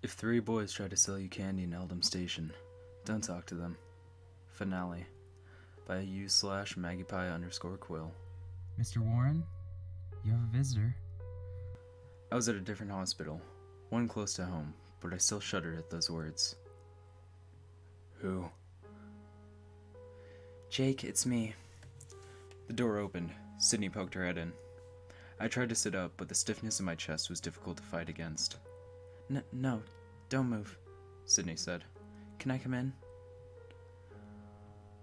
If three boys try to sell you candy in Eldham Station, don't talk to them. Finale by u/magpie_quill. Mr. Warren, you have a visitor. I was at a different hospital, one close to home, but I still shuddered at those words. Who? Jake, it's me. The door opened. Sydney poked her head in. I tried to sit up, but the stiffness in my chest was difficult to fight against. No, don't move, Sydney said. Can I come in?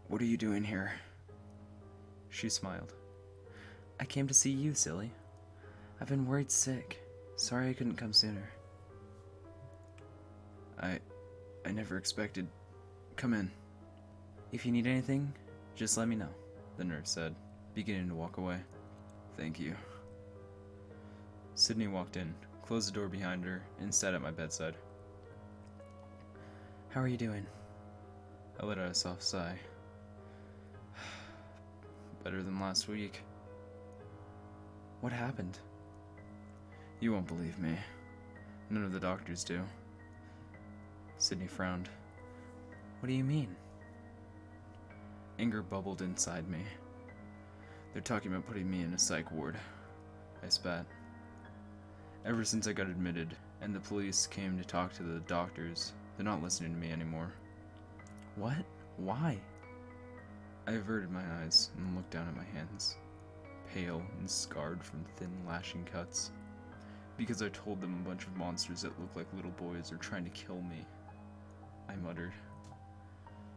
What are you doing here? She smiled. I came to see you, silly. I've been worried sick. Sorry I couldn't come sooner. I never expected. Come in. If you need anything, just let me know, the nurse said, beginning to walk away. Thank you. Sydney walked in, closed the door behind her, and sat at my bedside. How are you doing? I let out a soft sigh. Better than last week. What happened? You won't believe me. None of the doctors do. Sydney frowned. What do you mean? Anger bubbled inside me. They're talking about putting me in a psych ward. I spat. Ever since I got admitted, and the police came to talk to the doctors, they're not listening to me anymore. What? Why? I averted my eyes and looked down at my hands, pale and scarred from thin lashing cuts. Because I told them a bunch of monsters that look like little boys are trying to kill me. I muttered.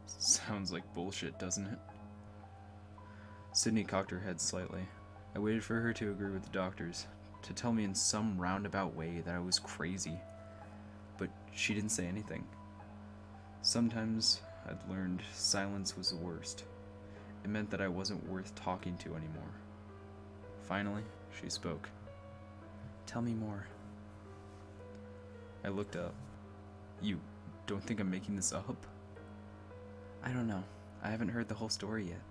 Sounds like bullshit, doesn't it? Sydney cocked her head slightly. I waited for her to agree with the doctors, to tell me in some roundabout way that I was crazy. But she didn't say anything. Sometimes I'd learned silence was the worst. It meant that I wasn't worth talking to anymore. Finally, she spoke. Tell me more. I looked up. You don't think I'm making this up? I don't know. I haven't heard the whole story yet.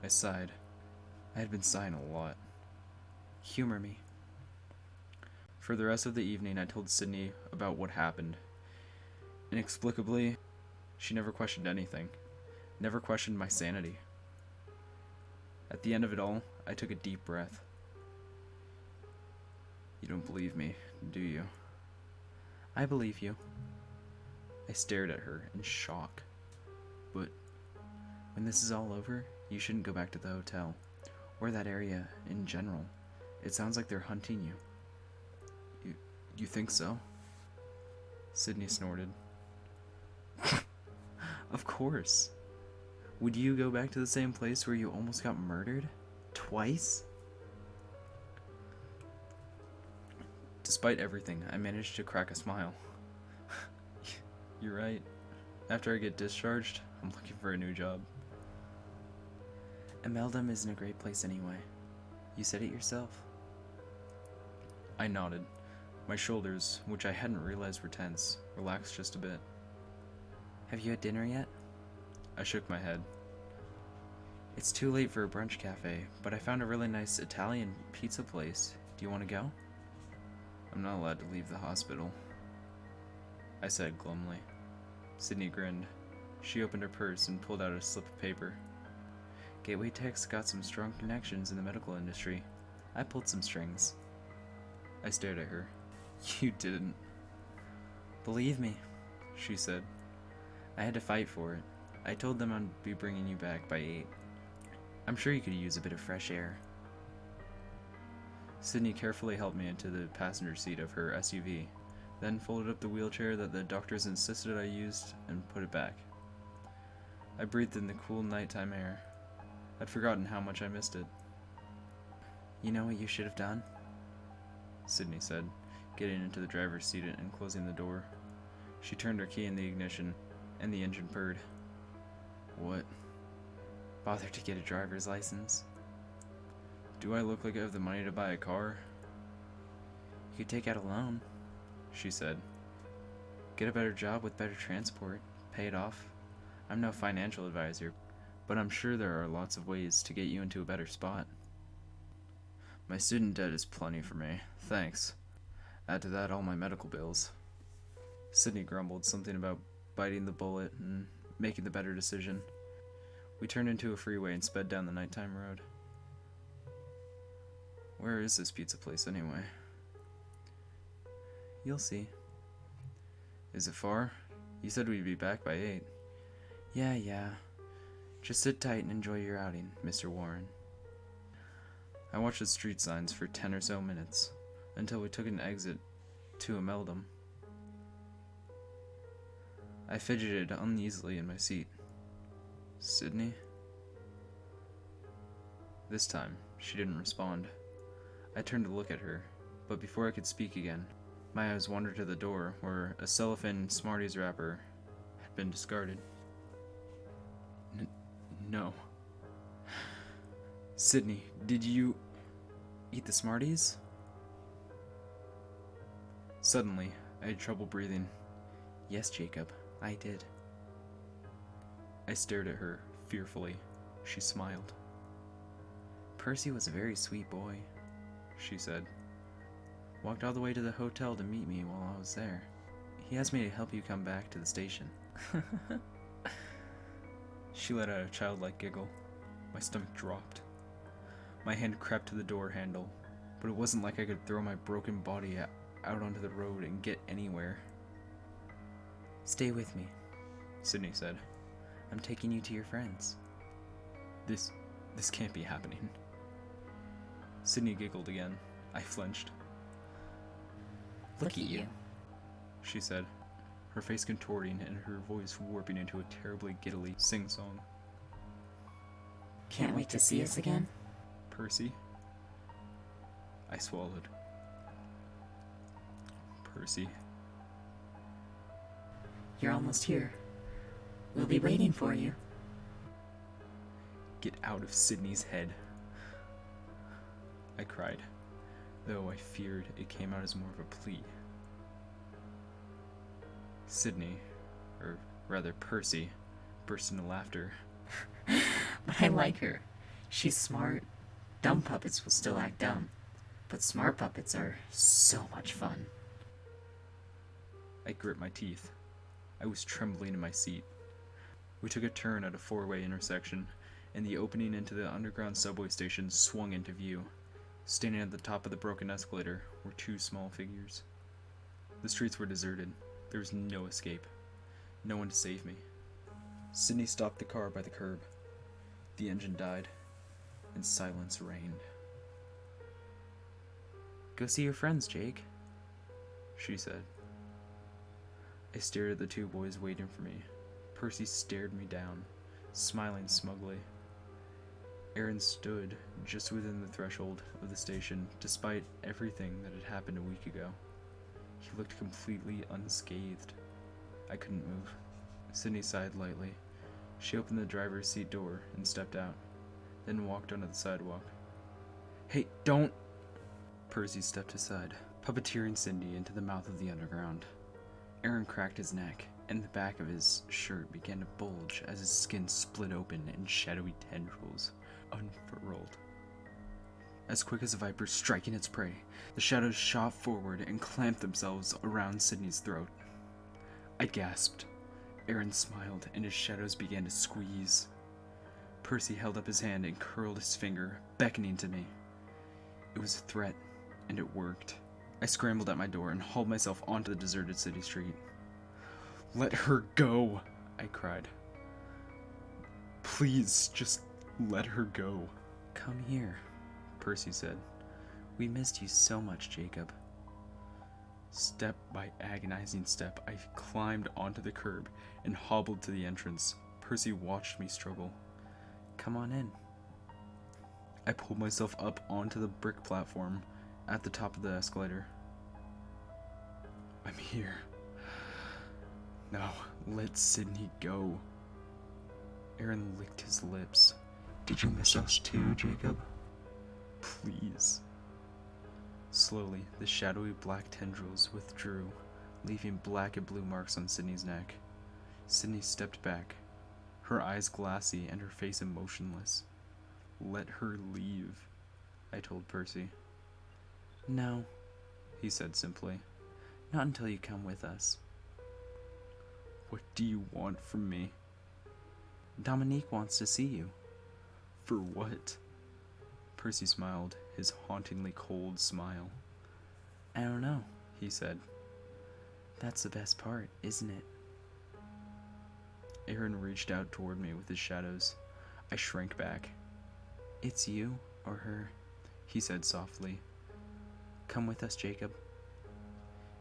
I sighed. I had been sighing a lot. Humor me. For the rest of the evening, I told Sydney about what happened. Inexplicably, she never questioned anything. Never questioned my sanity. At the end of it all, I took a deep breath. You don't believe me, do you? I believe you. I stared at her in shock. But when this is all over, you shouldn't go back to the hotel, or that area in general. It sounds like they're hunting you. You think so? Sydney snorted. Of course. Would you go back to the same place where you almost got murdered? Twice? Despite everything, I managed to crack a smile. You're right. After I get discharged, I'm looking for a new job. Emeldahm isn't a great place anyway. You said it yourself. I nodded. My shoulders, which I hadn't realized were tense, relaxed just a bit. Have you had dinner yet? I shook my head. It's too late for a brunch cafe, but I found a really nice Italian pizza place. Do you want to go? I'm not allowed to leave the hospital, I said glumly. Sydney grinned. She opened her purse and pulled out a slip of paper. Gateway Tech's got some strong connections in the medical industry. I pulled some strings. I stared at her. You didn't. Believe me, she said. I had to fight for it. I told them I'd be bringing you back by 8. I'm sure you could use a bit of fresh air. Sydney carefully helped me into the passenger seat of her SUV, then folded up the wheelchair that the doctors insisted I used and put it back. I breathed in the cool nighttime air. I'd forgotten how much I missed it. You know what you should have done? Sydney said, getting into the driver's seat and closing the door. She turned her key in the ignition, and the engine purred. What? Bother to get a driver's license? Do I look like I have the money to buy a car? You could take out a loan, she said. Get a better job with better transport, pay it off. I'm no financial advisor, but I'm sure there are lots of ways to get you into a better spot. My student debt is plenty for me, thanks. Add to that all my medical bills. Sydney grumbled something about biting the bullet and making the better decision. We turned into a freeway and sped down the nighttime road. Where is this pizza place anyway? You'll see. Is it far? You said we'd be back by 8. Yeah. Just sit tight and enjoy your outing, Mr. Warren. I watched the street signs for 10 or so minutes, until we took an exit to Emeldahm. I fidgeted uneasily in my seat. Sydney? This time, she didn't respond. I turned to look at her, but before I could speak again, my eyes wandered to the door where a cellophane Smarties wrapper had been discarded. No. Sydney, did you eat the Smarties? Suddenly, I had trouble breathing. Yes, Jacob, I did. I stared at her, fearfully. She smiled. Percy was a very sweet boy, she said. Walked all the way to the hotel to meet me while I was there. He asked me to help you come back to the station. She let out a childlike giggle. My stomach dropped. My hand crept to the door handle, but it wasn't like I could throw my broken body out onto the road and get anywhere. Stay with me, Sydney said. I'm taking you to your friends. This can't be happening. Sydney giggled again. I flinched. Look at you, she said, her face contorting and her voice warping into a terribly giddily sing-song. Can't wait to see us again? Percy? I swallowed. Percy. You're almost here. We'll be waiting for you. Get out of Sydney's head. I cried, though I feared it came out as more of a plea. Sydney, or rather Percy, burst into laughter. But I like her. She's smart. Dumb puppets will still act dumb, but smart puppets are so much fun. I grit my teeth. I was trembling in my seat. We took a turn at a four-way intersection, and the opening into the underground subway station swung into view. Standing at the top of the broken escalator were two small figures. The streets were deserted. There was no escape. No one to save me. Sydney stopped the car by the curb. The engine died, and silence reigned. Go see your friends, Jake, she said. I stared at the two boys waiting for me. Percy stared me down, smiling smugly. Aaron stood just within the threshold of the station, despite everything that had happened a week ago. He looked completely unscathed. I couldn't move. Sydney sighed lightly. She opened the driver's seat door and stepped out, then walked onto the sidewalk. Hey, don't! Percy stepped aside, puppeteering Cindy into the mouth of the underground. Aaron cracked his neck, and the back of his shirt began to bulge as his skin split open and shadowy tendrils unfurled. As quick as a viper striking its prey, the shadows shot forward and clamped themselves around Sydney's throat. I gasped. Aaron smiled, and his shadows began to squeeze. Percy held up his hand and curled his finger, beckoning to me. It was a threat, and it worked. I scrambled at my door and hauled myself onto the deserted city street. Let her go, I cried. Please, just let her go. Come here, Percy said. We missed you so much, Jacob. Step by agonizing step, I climbed onto the curb and hobbled to the entrance. Percy watched me struggle. Come on in. I pulled myself up onto the brick platform at the top of the escalator. I'm here. Now, let Sydney go. Aaron licked his lips. Did you miss us too, Jacob? Please. Slowly, the shadowy black tendrils withdrew, leaving black and blue marks on Sydney's neck. Sydney stepped back, her eyes glassy and her face emotionless. Let her leave, I told Percy. No, he said simply. Not until you come with us. What do you want from me? Dominique wants to see you. For what? Percy smiled, his hauntingly cold smile. I don't know. He said. That's the best part, isn't it? Aaron reached out toward me with his shadows. I shrank back. It's you or her, He said softly. Come with us, Jacob.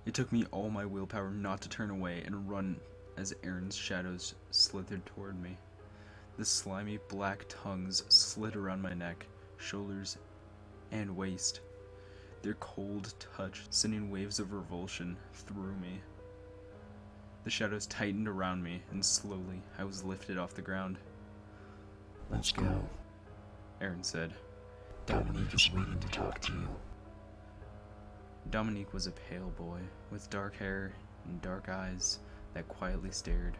It took me all my willpower not to turn away and run as Aaron's shadows slithered toward me. The slimy black tongues slid around my neck, shoulders, and waist. Their cold touch sending waves of revulsion through me. The shadows tightened around me, and slowly I was lifted off the ground. Let's go. Aaron said. Dominique is waiting to talk to you. Dominique was a pale boy, with dark hair and dark eyes that quietly stared.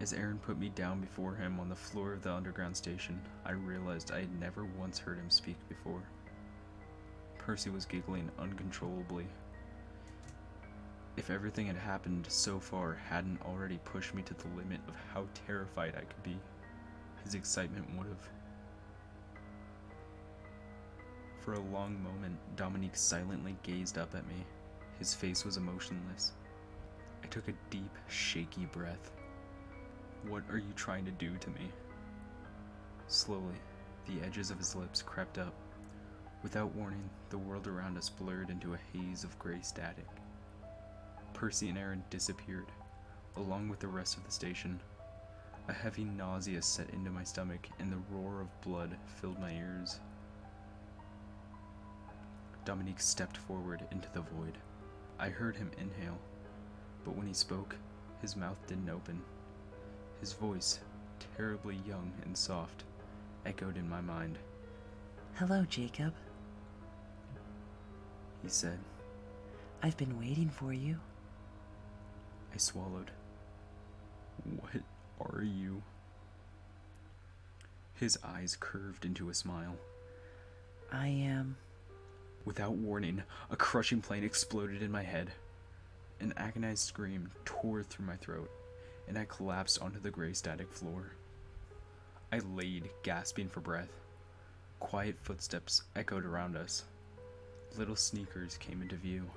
As Aaron put me down before him on the floor of the underground station, I realized I had never once heard him speak before. Percy was giggling uncontrollably. If everything had happened so far hadn't already pushed me to the limit of how terrified I could be, his excitement would have. For a long moment, Dominique silently gazed up at me. His face was emotionless. I took a deep, shaky breath. What are you trying to do to me? Slowly, the edges of his lips crept up. Without warning, the world around us blurred into a haze of gray static. Percy and Aaron disappeared, along with the rest of the station. A heavy nausea set into my stomach, and the roar of blood filled my ears. Dominique stepped forward into the void. I heard him inhale, but when he spoke, his mouth didn't open. His voice, terribly young and soft, echoed in my mind. Hello, Jacob, He said. I've been waiting for you. I swallowed. What are you? His eyes curved into a smile. I am. Without warning, a crushing plane exploded in my head. An agonized scream tore through my throat, and I collapsed onto the gray static floor. I laid, gasping for breath. Quiet footsteps echoed around us. Little sneakers came into view.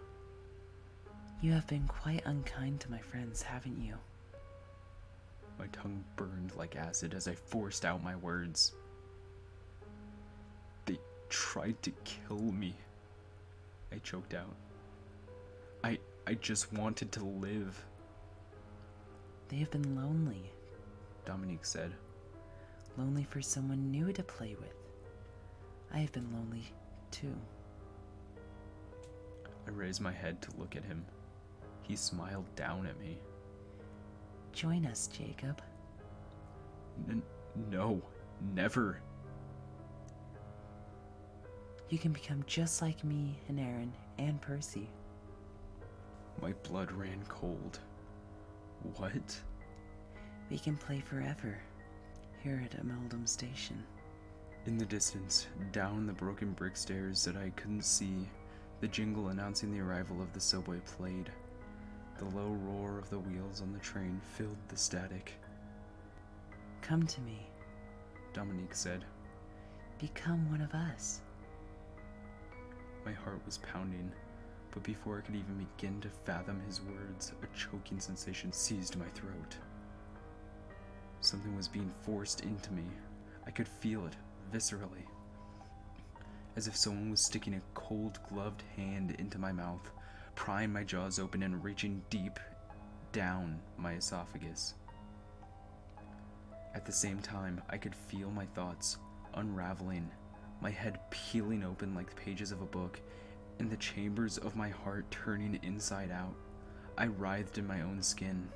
You have been quite unkind to my friends, haven't you? My tongue burned like acid as I forced out my words. They tried to kill me, I choked out. I just wanted to live, They have been lonely. Dominique said. Lonely for someone new to play with. I have been lonely, too. I raised my head to look at him. He smiled down at me. Join us, Jacob. No, never. You can become just like me and Aaron and Percy. My blood ran cold. What? We can play forever, here at Emeldahm Station. In the distance, down the broken brick stairs that I couldn't see, the jingle announcing the arrival of the subway played. The low roar of the wheels on the train filled the static. Come to me. Dominique said. Become one of us. My heart was pounding, but before I could even begin to fathom his words, a choking sensation seized my throat. Something was being forced into me. I could feel it, viscerally. As if someone was sticking a cold, gloved hand into my mouth, prying my jaws open and reaching deep down my esophagus. At the same time, I could feel my thoughts unraveling, my head peeling open like the pages of a book, and the chambers of my heart turning inside out. I writhed in my own skin,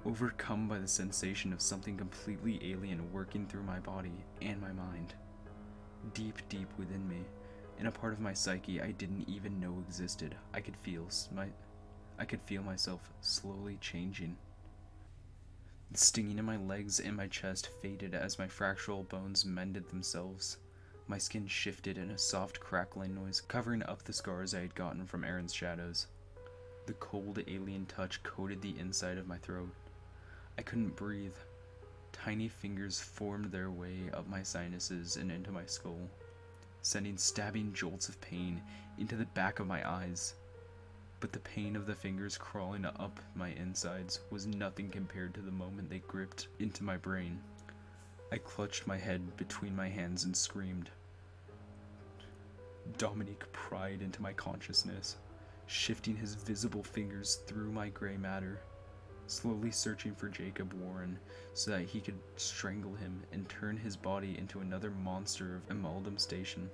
overcome by the sensation of something completely alien working through my body and my mind. Deep, deep within me, in a part of my psyche I didn't even know existed, I could feel myself slowly changing. The stinging in my legs and my chest faded as my fractural bones mended themselves. My skin shifted in a soft crackling noise, covering up the scars I had gotten from Aaron's shadows. The cold alien touch coated the inside of my throat. I couldn't breathe. Tiny fingers formed their way up my sinuses and into my skull, sending stabbing jolts of pain into the back of my eyes. But the pain of the fingers crawling up my insides was nothing compared to the moment they gripped into my brain. I clutched my head between my hands and screamed. Dominique pried into my consciousness, shifting his visible fingers through my gray matter, slowly searching for Jacob Warren so that he could strangle him and turn his body into another monster of Emeldahm Station.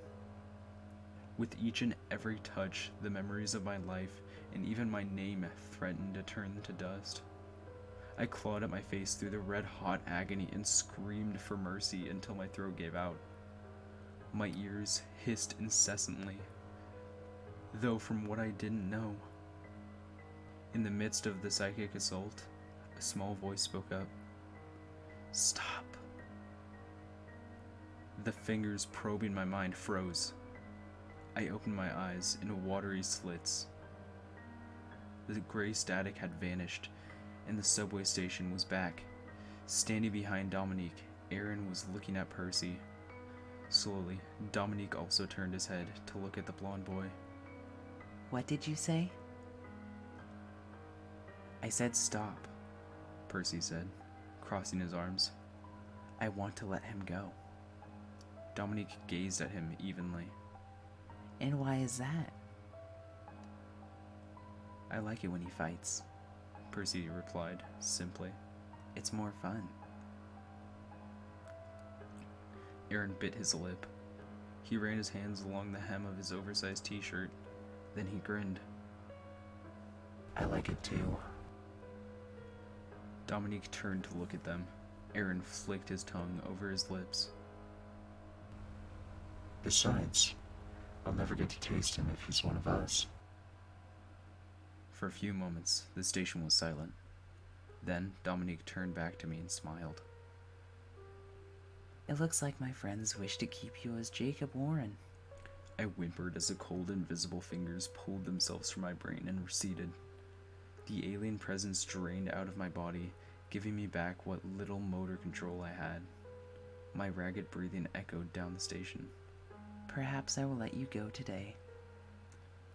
With each and every touch, the memories of my life and even my name threatened to turn to dust. I clawed at my face through the red-hot agony and screamed for mercy until my throat gave out. My ears hissed incessantly, though from what I didn't know. In the midst of the psychic assault, a small voice spoke up. "Stop." The fingers probing my mind froze. I opened my eyes in watery slits. The gray static had vanished, and the subway station was back. Standing behind Dominique, Aaron was looking at Percy. Slowly, Dominique also turned his head to look at the blonde boy. What did you say? "I said stop," Percy said, crossing his arms. "I want to let him go." Dominique gazed at him evenly. "And why is that?" "I like it when he fights," Percy replied simply. "It's more fun." Aaron bit his lip. He ran his hands along the hem of his oversized t-shirt. Then he grinned. "I like it too." Dominique turned to look at them. Aaron flicked his tongue over his lips. "Besides, I'll never get to taste him if he's one of us." For a few moments, the station was silent. Then Dominique turned back to me and smiled. "It looks like my friends wish to keep you as Jacob Warren." I whimpered as the cold, invisible fingers pulled themselves from my brain and receded. The alien presence drained out of my body, giving me back what little motor control I had. My ragged breathing echoed down the station. "Perhaps I will let you go today."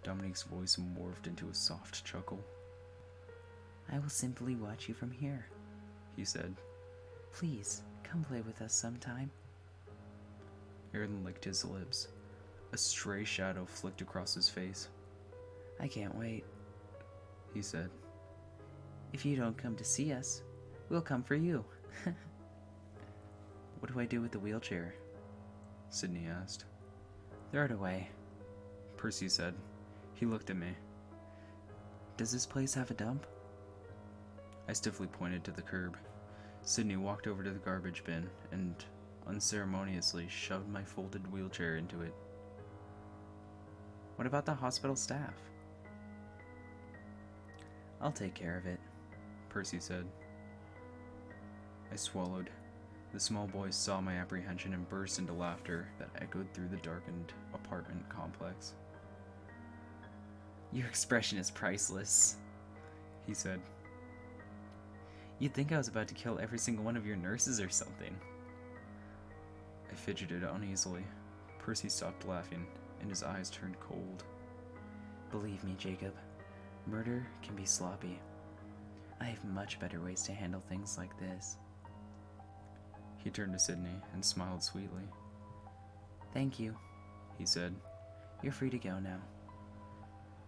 Dominique's voice morphed into a soft chuckle. "I will simply watch you from here. He said. Please, come play with us sometime." Aaron licked his lips. A stray shadow flicked across his face. "I can't wait. He said. If you don't come to see us, we'll come for you." "What do I do with the wheelchair?" Sydney asked. "Throw it away." Percy said. He looked at me. "Does this place have a dump?" I stiffly pointed to the curb. Sydney walked over to the garbage bin and unceremoniously shoved my folded wheelchair into it. "What about the hospital staff?" "I'll take care of it," Percy said. I swallowed. The small boy saw my apprehension and burst into laughter that echoed through the darkened apartment complex. "Your expression is priceless," He said. "You'd think I was about to kill every single one of your nurses or something." I fidgeted uneasily. Percy stopped laughing, and his eyes turned cold. "Believe me, Jacob, murder can be sloppy. I have much better ways to handle things like this." He turned to Sydney and smiled sweetly. "Thank you," He said. "You're free to go now."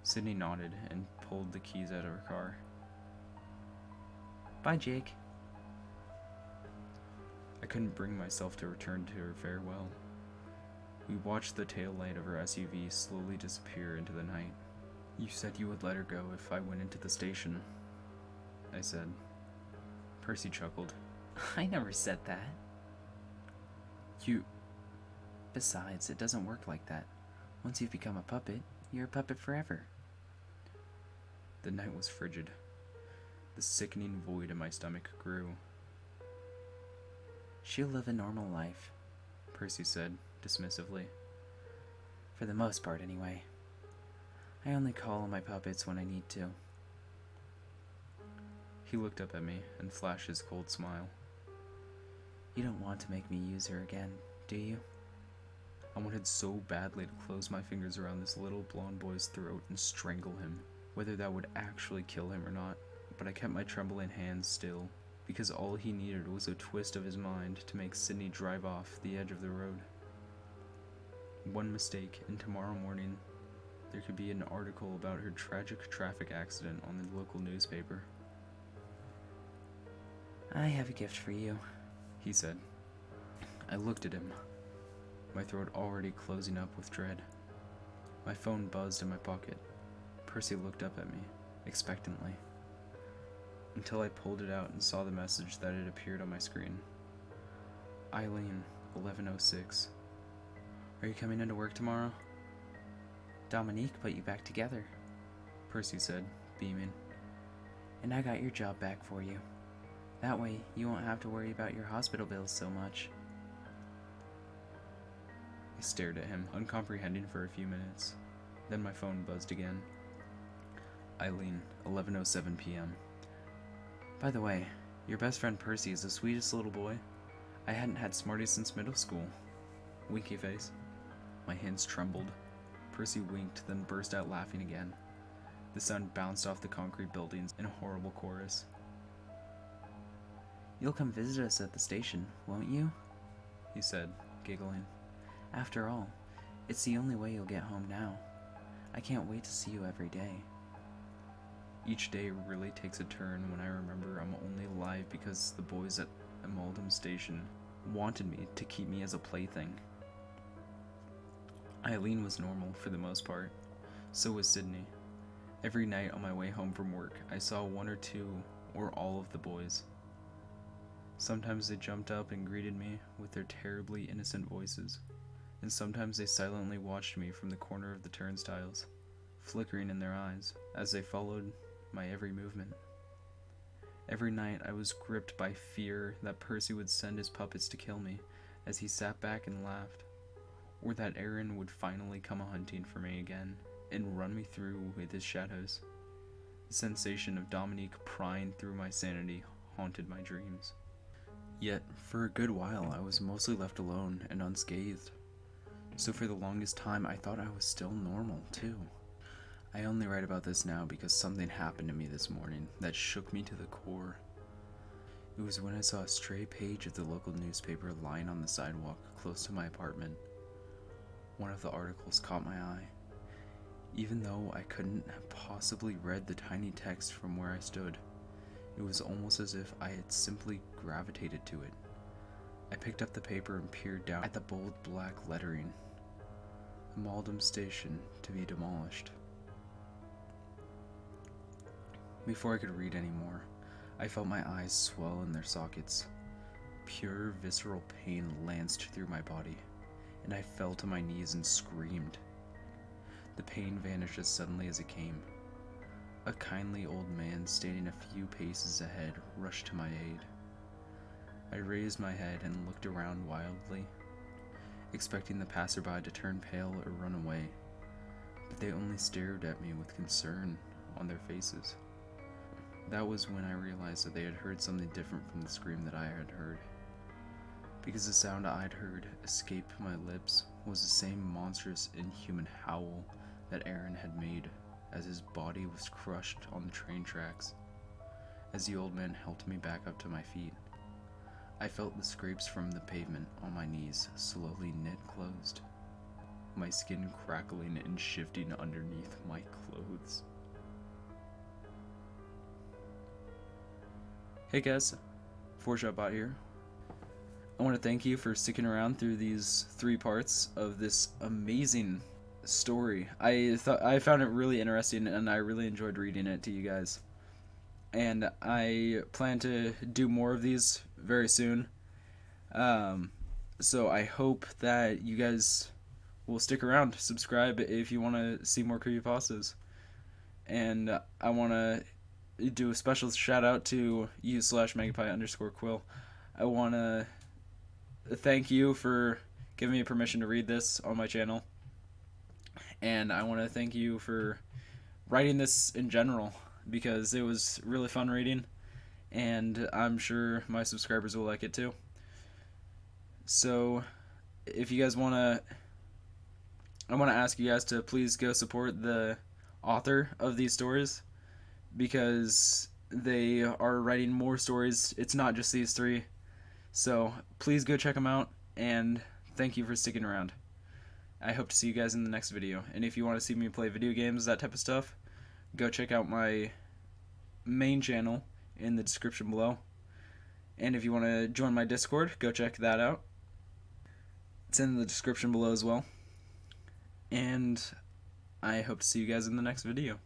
Sydney nodded and pulled the keys out of her car. "Bye, Jake." I couldn't bring myself to return to her farewell. We watched the tail light of her SUV slowly disappear into the night. "You said you would let her go if I went into the station," I said. Percy chuckled. "I never said that." "You..." "Besides, it doesn't work like that. Once you've become a puppet, you're a puppet forever." The night was frigid. The sickening void in my stomach grew. "She'll live a normal life," Percy said, dismissively. for the most part anyway. I only call on my puppets when I need to." He looked up at me and flashed his cold smile. You don't want to make me use her again, do you? I wanted so badly to close my fingers around this little blonde boy's throat and strangle him, whether that would actually kill him or not, but I kept my trembling hands still, because all he needed was a twist of his mind to make Sydney drive off the edge of the road. One mistake, and tomorrow morning there could be an article about her tragic traffic accident on the local newspaper. I have a gift for you, He said. I looked at him, my throat already closing up with dread. My phone buzzed in my pocket. Percy looked up at me, expectantly, until I pulled it out and saw the message that had appeared on my screen. Eileen, 11:06. Are you coming into work tomorrow? Dominique put you back together, Percy said, beaming. and I got your job back for you. That way, you won't have to worry about your hospital bills so much. I stared at him, uncomprehending for a few minutes. Then my phone buzzed again. Eileen, 11:07 p.m. By the way, your best friend Percy is the sweetest little boy. I hadn't had Smarties since middle school. Winky face. My hands trembled. Percy winked, then burst out laughing again. The sound bounced off the concrete buildings in a horrible chorus. You'll come visit us at the station, won't you? He said, giggling. After all, it's the only way you'll get home now. I can't wait to see you every day. Each day really takes a turn when I remember I'm only alive because the boys at Emeldahm station wanted me to keep me as a plaything. Eileen was normal for the most part. So was Sydney. Every night on my way home from work, I saw one or two or all of the boys. Sometimes they jumped up and greeted me with their terribly innocent voices, and sometimes they silently watched me from the corner of the turnstiles, flickering in their eyes as they followed my every movement. Every night I was gripped by fear that Percy would send his puppets to kill me as he sat back and laughed, or that Aaron would finally come a-hunting for me again and run me through with his shadows. The sensation of Dominique prying through my sanity haunted my dreams. Yet, for a good while, I was mostly left alone and unscathed. So for the longest time, I thought I was still normal, too. I only write about this now because something happened to me this morning that shook me to the core. It was when I saw a stray page of the local newspaper lying on the sidewalk close to my apartment. One of the articles caught my eye. Even though I couldn't have possibly read the tiny text from where I stood, it was almost as if I had simply gravitated to it. I picked up the paper and peered down at the bold black lettering. Emeldahm Station to be demolished. Before I could read any more, I felt my eyes swell in their sockets. Pure visceral pain lanced through my body, and I fell to my knees and screamed. The pain vanished as suddenly as it came. A kindly old man standing a few paces ahead rushed to my aid. I raised my head and looked around wildly, expecting the passerby to turn pale or run away, but they only stared at me with concern on their faces. That was when I realized that they had heard something different from the scream that I had heard, because the sound I'd heard escape my lips was the same monstrous, inhuman howl that Aaron had made as his body was crushed on the train tracks. As the old man helped me back up to my feet, I felt the scrapes from the pavement on my knees slowly knit closed, my skin crackling and shifting underneath my clothes. Hey guys, 4ShotBot here. I want to thank you for sticking around through these 3 parts of this amazing story. I found it really interesting and I really enjoyed reading it to you guys. And I plan to do more of these very soon. So I hope that you guys will stick around, subscribe if you want to see more creepypastas. And I want to do a special shout out to u/magpie_quill. I want to thank you for giving me permission to read this on my channel. And I want to thank you for writing this in general, because it was really fun reading. and I'm sure my subscribers will like it too. So if you guys want to, I want to ask you guys to please go support the author of these stories, because they are writing more stories. It's not just these three. So please go check them out, and thank you for sticking around. I hope to see you guys in the next video. And if you want to see me play video games, that type of stuff, go check out my main channel in the description below. And if you want to join my Discord, go check that out. It's in the description below as well. And I hope to see you guys in the next video.